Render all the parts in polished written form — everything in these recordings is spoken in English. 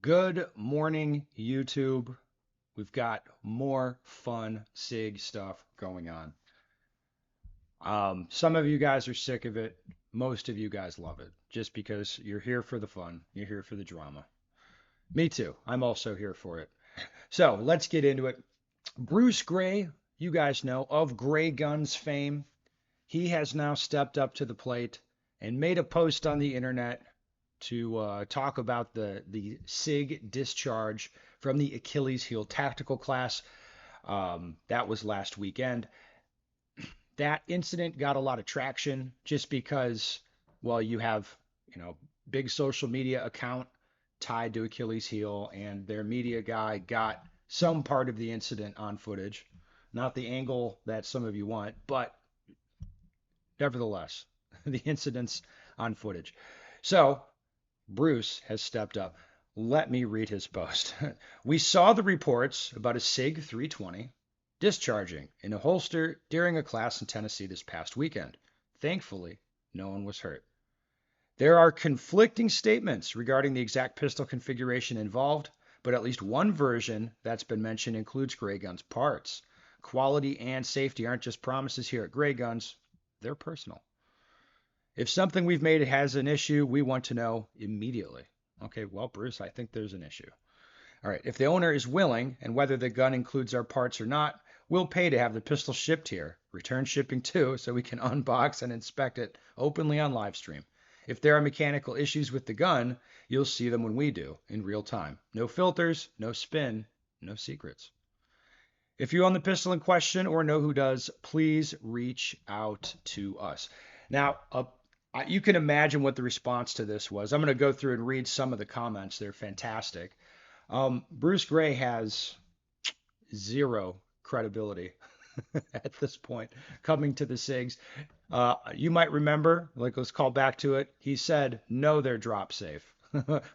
Good morning, YouTube. We've got more fun SIG stuff going on. Some of you guys are sick of it. Most of you guys love it just because you're here for the fun. You're here for the drama. Me too. I'm also here for it. So let's get into it. Bruce Gray, you guys know of Grayguns fame. He has now stepped up to the plate and made a post on the internet to talk about the SIG discharge from the Achilles heel tactical class. That was last weekend. That incident got a lot of traction just because, well, you have, big social media account tied to Achilles heel, and their media guy got some part of the incident on footage. Not the angle that some of you want, but nevertheless, the incident's on footage. So Bruce has stepped up. Let me read his post. We saw the reports about a SIG 320 discharging in a holster during a class in Tennessee this past weekend. Thankfully, no one was hurt. There are conflicting statements regarding the exact pistol configuration involved, but at least one version that's been mentioned includes Grayguns parts. Quality and safety aren't just promises here at Grayguns, they're personal. If something we've made has an issue, we want to know immediately. Okay, well, Bruce, I think there's an issue. All right, if the owner is willing, and whether the gun includes our parts or not, we'll pay to have the pistol shipped here. Return shipping too, so we can unbox and inspect it openly on live stream. If there are mechanical issues with the gun, you'll see them when we do, in real time. No filters, no spin, no secrets. If you own the pistol in question or know who does, please reach out to us. Now, you can imagine what the response to this was. I'm going to go through and read some of the comments. They're fantastic. Bruce Gray has zero credibility at this point coming to the SIGs. You might remember, like let's call back to it. He said, no, they're drop safe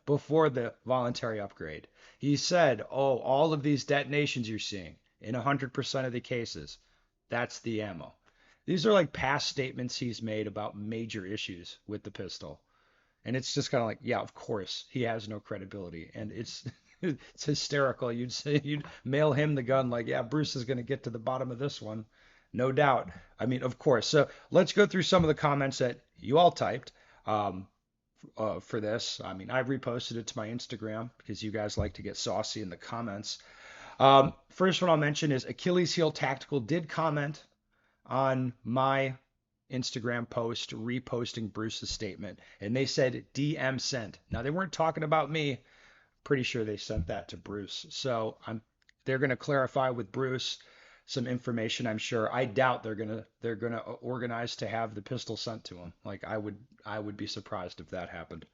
before the voluntary upgrade. He said, oh, all of these detonations you're seeing in 100% of the cases, that's the ammo. These are like past statements he's made about major issues with the pistol. And it's just kind of like, yeah, of course, he has no credibility. And it's hysterical. You'd say you'd mail him the gun like, yeah, Bruce is going to get to the bottom of this one. No doubt. I mean, of course. So let's go through some of the comments that you all typed for this. I mean, I reposted it to my Instagram because you guys like to get saucy in the comments. First one I'll mention is Achilles Heel Tactical did comment on my Instagram post reposting Bruce's statement, and they said DM sent. Now they weren't talking about me. Pretty sure they sent that to Bruce. So they're going to clarify with Bruce some information. I'm sure. I doubt they're gonna organize to have the pistol sent to him. Like I would be surprised if that happened.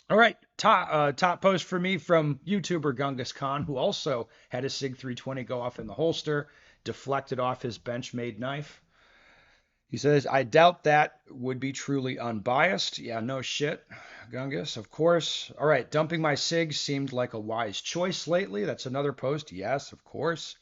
All right, top post for me from YouTuber Gungus Khan, who also had a Sig 320 go off in the holster, deflected off his Benchmade knife. He says, I doubt that would be truly unbiased. Yeah, no shit, Gungus, of course. All right, dumping my SIG seemed like a wise choice lately. That's another post. Yes, of course.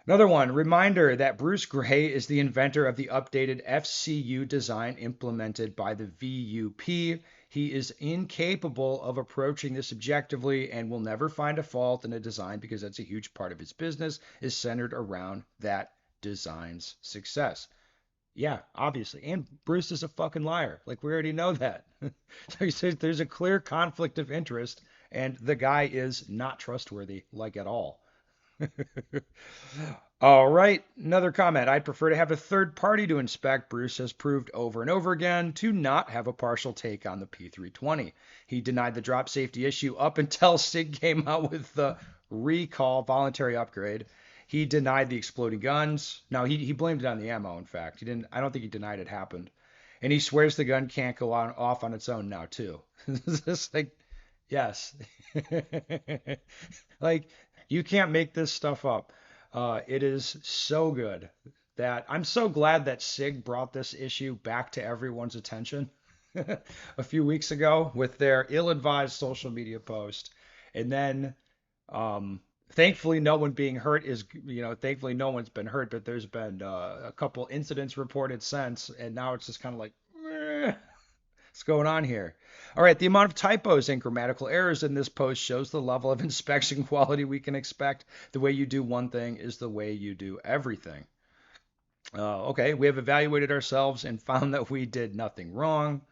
Another one, reminder that Bruce Gray is the inventor of the updated FCU design implemented by the VUP. He is incapable of approaching this objectively and will never find a fault in a design because that's a huge part of his business is centered around that design's success. Yeah, obviously. And Bruce is a fucking liar. Like we already know that. So he says there's a clear conflict of interest and the guy is not trustworthy like at all. All right, another comment. I'd prefer to have a third party to inspect. Bruce has proved over and over again to not have a partial take on the P320. He denied the drop safety issue up until SIG came out with the recall voluntary upgrade. He denied the exploding guns. No, he blamed it on the ammo, in fact. He didn't I don't think he denied it happened. And he swears the gun can't go on off on its own now, too. It's just like, yes. Like, you can't make this stuff up. It is so good that I'm so glad that SIG brought this issue back to everyone's attention a few weeks ago with their ill-advised social media post. And then, thankfully, no one being hurt is, thankfully no one's been hurt, but there's been a couple incidents reported since, and now it's just kind of like, what's going on here? All right, the amount of typos and grammatical errors in this post shows the level of inspection quality we can expect. The way you do one thing is the way you do everything. Okay, we have evaluated ourselves and found that we did nothing wrong.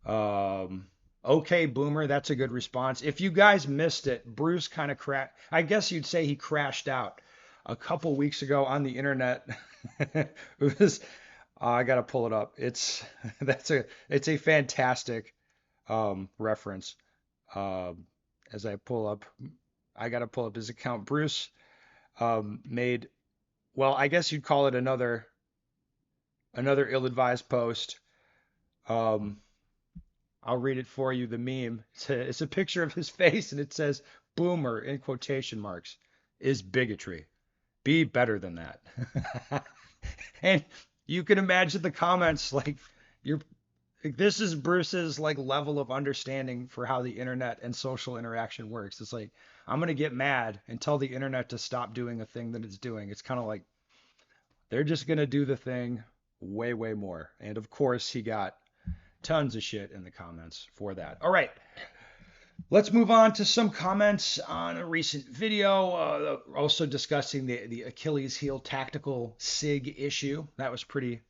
Um, okay, Boomer, that's a good response. If you guys missed it, Bruce kind of crashed. I guess you'd say he crashed out a couple weeks ago on the internet. It was, I gotta pull it up. It's a fantastic reference. Um, as I pull up, I gotta pull up his account. Bruce made, well, I guess you'd call it another ill-advised post. Um, I'll read it for you. The meme. It's a picture of his face, and it says "Boomer" in quotation marks is bigotry. Be better than that. And you can imagine the comments like you're like, this is Bruce's like level of understanding for how the internet and social interaction works. It's like I'm gonna get mad and tell the internet to stop doing a thing that it's doing. It's kind of like they're just gonna do the thing way, way more. And of course, he got tons of shit in the comments for that. All right, let's move on to some comments on a recent video. Also discussing the Achilles heel tactical SIG issue. That was pretty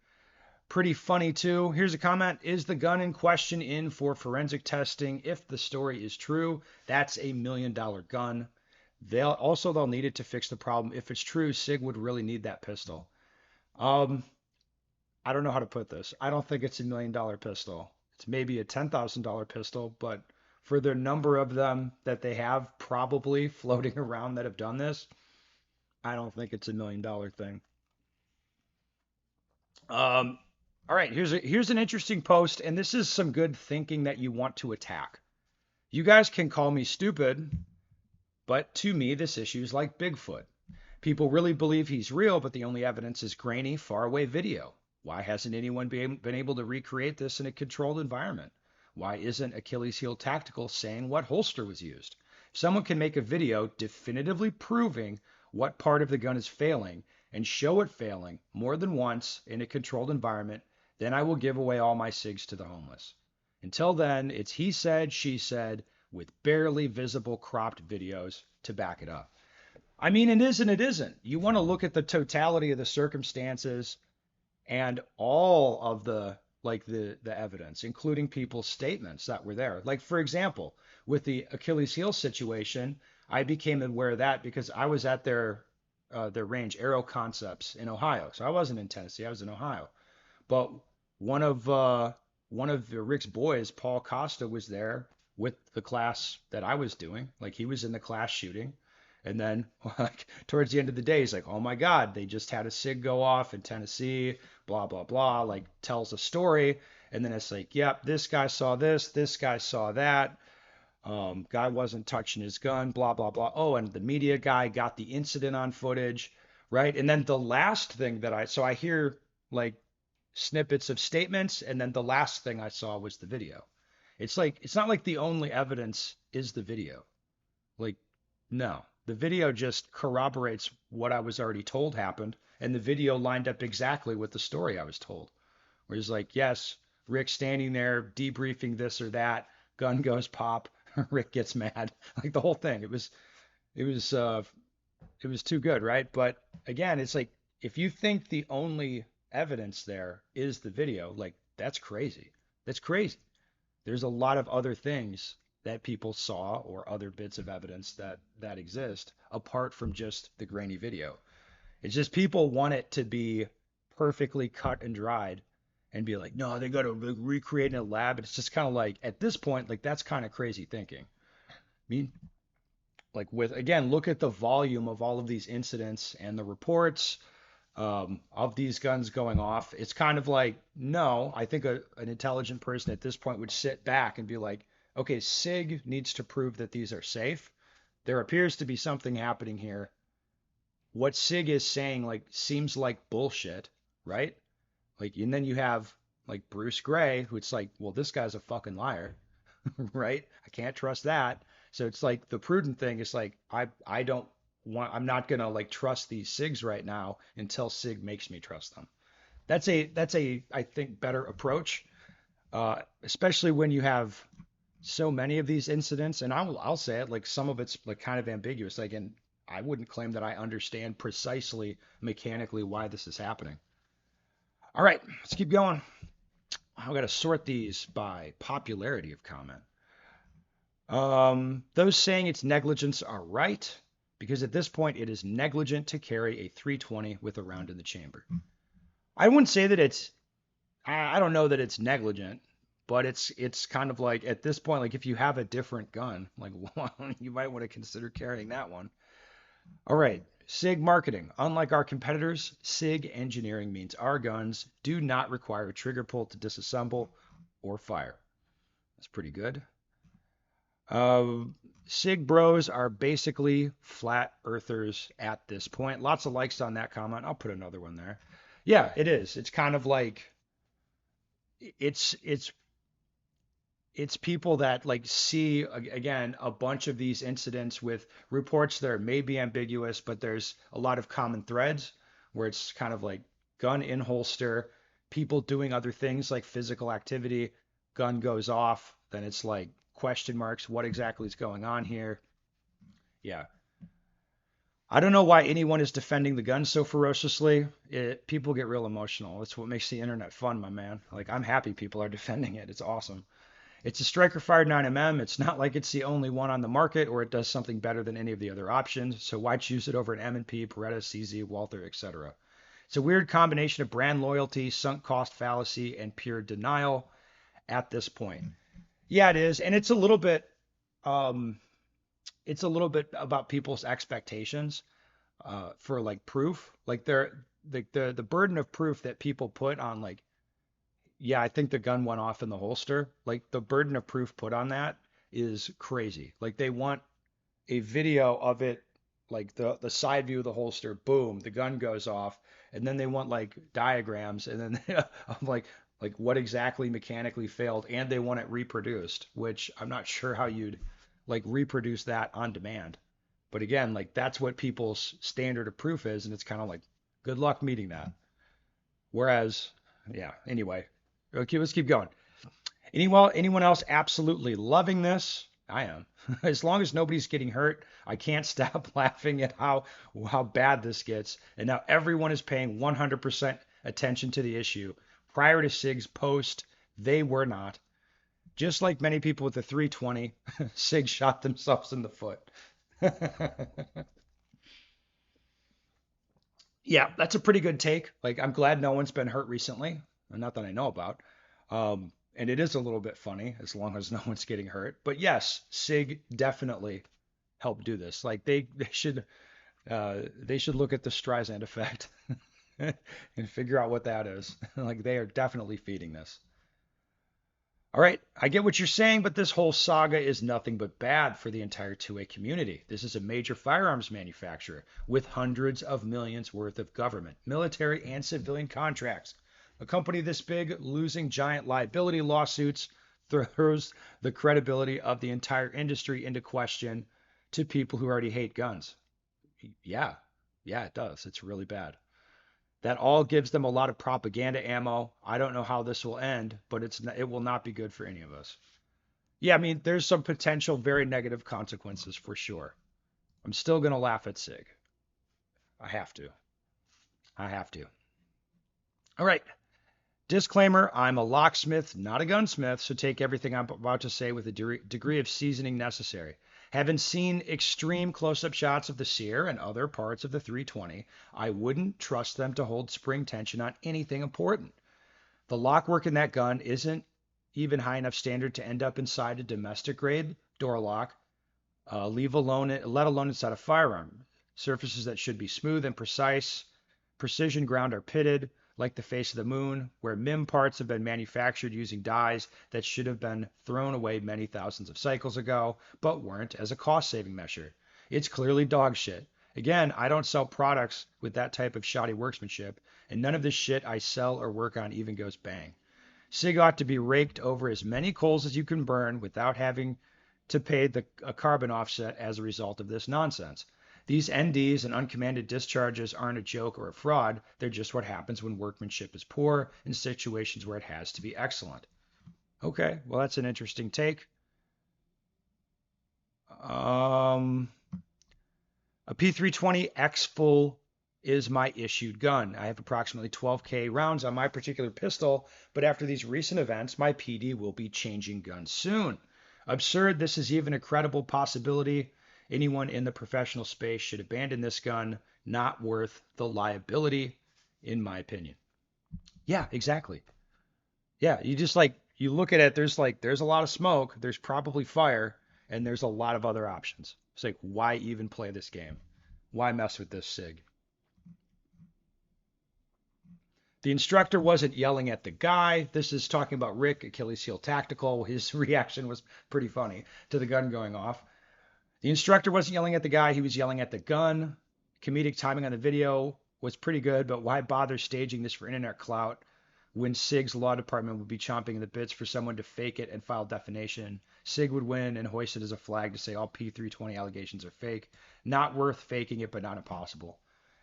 funny too. Here's a comment. Is the gun in question in for forensic testing? If the story is true, that's $1 million gun. They'll need it to fix the problem. If it's true, SIG would really need that pistol. Um, I don't know how to put this. I don't think it's $1 million pistol. It's maybe a $10,000 pistol, but for the number of them that they have probably floating around that have done this, I don't think it's $1 million thing. Um, all right, here's an interesting post, and this is some good thinking that you want to attack. You guys can call me stupid, but to me, this issue is like Bigfoot. People really believe he's real, but the only evidence is grainy, faraway video. Why hasn't anyone been able to recreate this in a controlled environment? Why isn't Achilles Heel Tactical saying what holster was used? If someone can make a video definitively proving what part of the gun is failing and show it failing more than once in a controlled environment, then I will give away all my SIGs to the homeless. Until then, it's he said, she said, with barely visible cropped videos to back it up. I mean, it is and it isn't. You want to look at the totality of the circumstances and all of the evidence, including people's statements that were there. Like for example, with the Achilles heel situation, I became aware of that because I was at their range, Aero Concepts in Ohio. So I wasn't in Tennessee, I was in Ohio. But one of uh, one of Rick's boys, Paul Costa, was there with the class that I was doing. Like he was in the class shooting. And then like towards the end of the day, he's like, "Oh my God, they just had a SIG go off in Tennessee, blah blah blah." Like tells a story, and then it's like, "Yep, this guy saw this guy saw that. Guy wasn't touching his gun, blah blah blah." Oh, and the media guy got the incident on footage, right? And then the last thing that I hear like snippets of statements, and then the last thing I saw was the video. It's like it's not like the only evidence is the video. Like, no, the video just corroborates what I was already told happened, and the video lined up exactly with the story I was told. Where he's like, yes, Rick standing there debriefing this or that, gun goes pop, Rick gets mad, like the whole thing. It was it was too good, right? But again, it's like if you think the only evidence there is the video, like that's crazy. That's crazy. There's a lot of other things that people saw or other bits of evidence that exist apart from just the grainy video. It's just people want it to be perfectly cut and dried and be like, no, they got to recreate in a lab. It's just kind of like at this point, like that's kind of crazy thinking. I mean, like with again, look at the volume of all of these incidents and the reports of these guns going off. It's kind of like, no, I think an intelligent person at this point would sit back and be like, okay, SIG needs to prove that these are safe. There appears to be something happening here. What SIG is saying like seems like bullshit, right? Like, and then you have like Bruce Gray, who it's like, well, this guy's a fucking liar, right? I can't trust that. So it's like the prudent thing is like I don't want I'm not gonna like trust these SIGs right now until SIG makes me trust them. That's a I think better approach. especially when you have so many of these incidents. And I'll say it, like some of it's like kind of ambiguous. Like, and I wouldn't claim that I understand precisely mechanically why this is happening. All right, let's keep going. I've got to sort these by popularity of comment. Those saying it's negligence are right, because at this point it is negligent to carry a 320 with a round in the chamber. I wouldn't say that I don't know that it's negligent, but it's kind of like at this point, like if you have a different gun, like you might want to consider carrying that one. All right, SIG marketing. Unlike our competitors, SIG engineering means our guns do not require a trigger pull to disassemble or fire. That's pretty good. Uh, SIG bros are basically flat earthers at this point. Lots of likes on that comment. I'll put another one there. Yeah, it is. It's kind of like it's it's it's people that like see again a bunch of these incidents with reports that are maybe ambiguous, but there's a lot of common threads where it's kind of like gun in holster, people doing other things like physical activity, gun goes off, then it's like question marks, what exactly is going on here? Yeah. I don't know why anyone is defending the gun so ferociously. People get real emotional. That's what makes the internet fun, my man. Like I'm happy people are defending it. It's awesome. It's a striker fired 9mm. It's not like it's the only one on the market or it does something better than any of the other options. So why choose it over an M&P, Beretta, CZ, Walther, etc.? It's a weird combination of brand loyalty, sunk cost fallacy, and pure denial at this point. Yeah, it is, and um, it's a little bit about people's expectations for like proof. Like the burden of proof that people put on like yeah, I think the gun went off in the holster. Like the burden of proof put on that is crazy. Like they want a video of it, like the side view of the holster, boom, the gun goes off, and then they want like diagrams, and then I'm like what exactly mechanically failed, and they want it reproduced, which I'm not sure how you'd like reproduce that on demand. But again, like that's what people's standard of proof is, and it's kind of like good luck meeting that. Whereas, yeah, anyway, okay, let's keep going. Anyone else absolutely loving this? I am. As long as nobody's getting hurt, I can't stop laughing at how bad this gets. And now everyone is paying 100% attention to the issue. Prior to SIG's post, they were not. Just like many people with the 320, SIG shot themselves in the foot. Yeah, that's a pretty good take. Like, I'm glad no one's been hurt recently, not that I know about. And it is a little bit funny as long as no one's getting hurt. But yes, SIG definitely helped do this. Like they should look at the Streisand effect and figure out what that is. Like they are definitely feeding this. All right, I get what you're saying, but this whole saga is nothing but bad for the entire 2A community. This is a major firearms manufacturer with hundreds of millions worth of government, military, and civilian contracts. A company this big losing giant liability lawsuits throws the credibility of the entire industry into question to people who already hate guns. Yeah, yeah, it does. It's really bad. That all gives them a lot of propaganda ammo. I don't know how this will end, but it will not be good for any of us. Yeah, I mean, there's some potential very negative consequences for sure. I'm still going to laugh at SIG. I have to. I have to. All right. Disclaimer, I'm a locksmith, not a gunsmith, so take everything I'm about to say with a degree of seasoning necessary. Having seen extreme close-up shots of the Sear and other parts of the 320, I wouldn't trust them to hold spring tension on anything important. The lock work in that gun isn't even high enough standard to end up inside a domestic grade door lock, let alone inside a firearm. Surfaces that should be smooth and precise, precision ground are pitted, like the face of the moon, where MIM parts have been manufactured using dies that should have been thrown away many thousands of cycles ago, but weren't as a cost-saving measure. It's clearly dog shit. Again, I don't sell products with that type of shoddy workmanship, and none of the shit I sell or work on even goes bang. SIG ought to be raked over as many coals as you can burn without having to pay a carbon offset as a result of this nonsense. These NDs and uncommanded discharges aren't a joke or a fraud. They're just what happens when workmanship is poor in situations where it has to be excellent. Okay, well, that's an interesting take. Um, a P320 X full is my issued gun. I have approximately 12K rounds on my particular pistol, but after these recent events, my PD will be changing guns soon. Absurd, this is even a credible possibility. Anyone in the professional space should abandon this gun. Not worth the liability, in my opinion. Yeah, exactly. Yeah, you just like you look at it, there's a lot of smoke, there's probably fire, and there's a lot of other options. It's like why even play this game? Why mess with this SIG? The instructor wasn't yelling at the guy. This is talking about Rick, Achilles heel tactical. His reaction was pretty funny to the gun going off. The instructor wasn't yelling at the guy, he was yelling at the gun. Comedic timing on the video was pretty good, but why bother staging this for internet clout when SIG's law department would be chomping the bits for someone to fake it and file defamation? SIG would win and hoist it as a flag to say all P320 allegations are fake. Not worth faking it, but not impossible.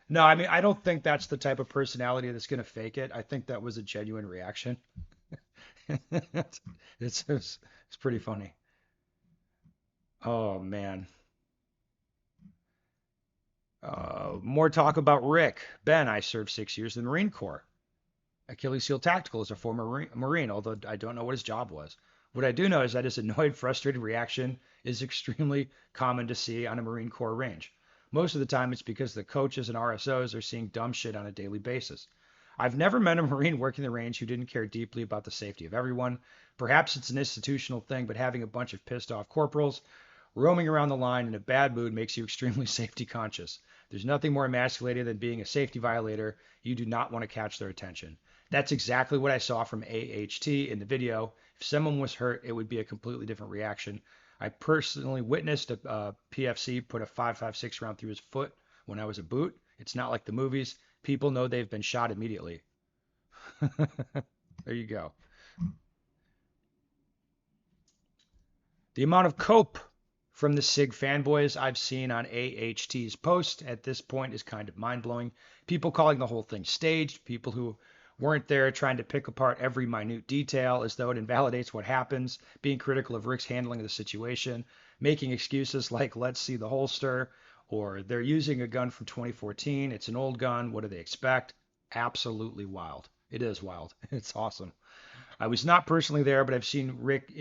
No, I mean, I don't think that's the type of personality that's going to fake it. I think that was a genuine reaction. it's, it's pretty funny. Oh, man. More talk about Rick. Ben, I served 6 years in the Marine Corps. Achilles heel tactical is a former Marine, although I don't know what his job was. What I do know is that his annoyed, frustrated reaction is extremely common to see on a Marine Corps range. Most of the time, it's because the coaches and RSOs are seeing dumb shit on a daily basis. I've never met a Marine working the range who didn't care deeply about the safety of everyone. Perhaps it's an institutional thing, but having a bunch of pissed off corporals roaming around the line in a bad mood makes you extremely safety conscious. There's nothing more emasculating than being a safety violator. You do not want to catch their attention. That's exactly what I saw from AHT in the video. If someone was hurt, it would be a completely different reaction. I personally witnessed a PFC put a 5.56 round through his foot when I was a boot. It's not like the movies. People know they've been shot immediately. There you go. The amount of cope from the SIG fanboys I've seen on AHT's post at this point is kind of mind blowing. People calling the whole thing staged, people who weren't there trying to pick apart every minute detail as though it invalidates what happens, being critical of Rick's handling of the situation, making excuses like, let's see the holster, or they're using a gun from 2014. It's an old gun. What do they expect? Absolutely wild. It is wild. It's awesome. I was not personally there, but I've seen Rick,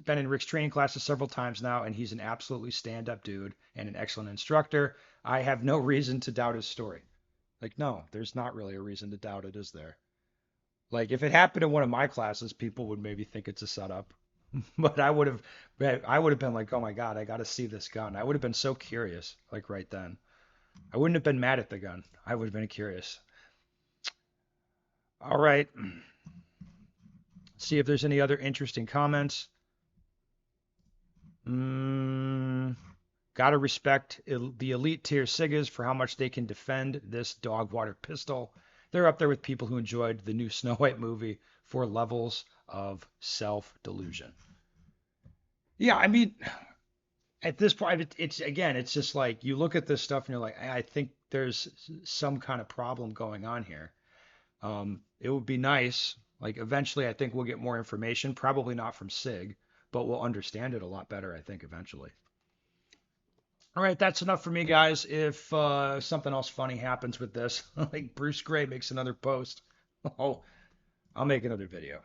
been in Rick's training classes several times now, and he's an absolutely stand-up dude and an excellent instructor. I have no reason to doubt his story. Like, no, there's not really a reason to doubt it, is there? Like, if it happened in one of my classes, people would maybe think it's a setup. But I would have been like, oh my God, I got to see this gun. I would have been so curious, like right then. I wouldn't have been mad at the gun. I would have been curious. All right. See if there's any other interesting comments. Mm, gotta respect the elite tier SIGAs for how much they can defend this dog water pistol. They're up there with people who enjoyed the new Snow White movie for levels of self-delusion. Yeah, I mean, at this point, it's again, it's just like you look at this stuff and you're like, I think there's some kind of problem going on here. It would be nice, like eventually, I think we'll get more information, probably not from SIG, but we'll understand it a lot better, I think, eventually. All right, that's enough for me, guys. If something else funny happens with this, like Bruce Gray makes another post, oh, I'll make another video.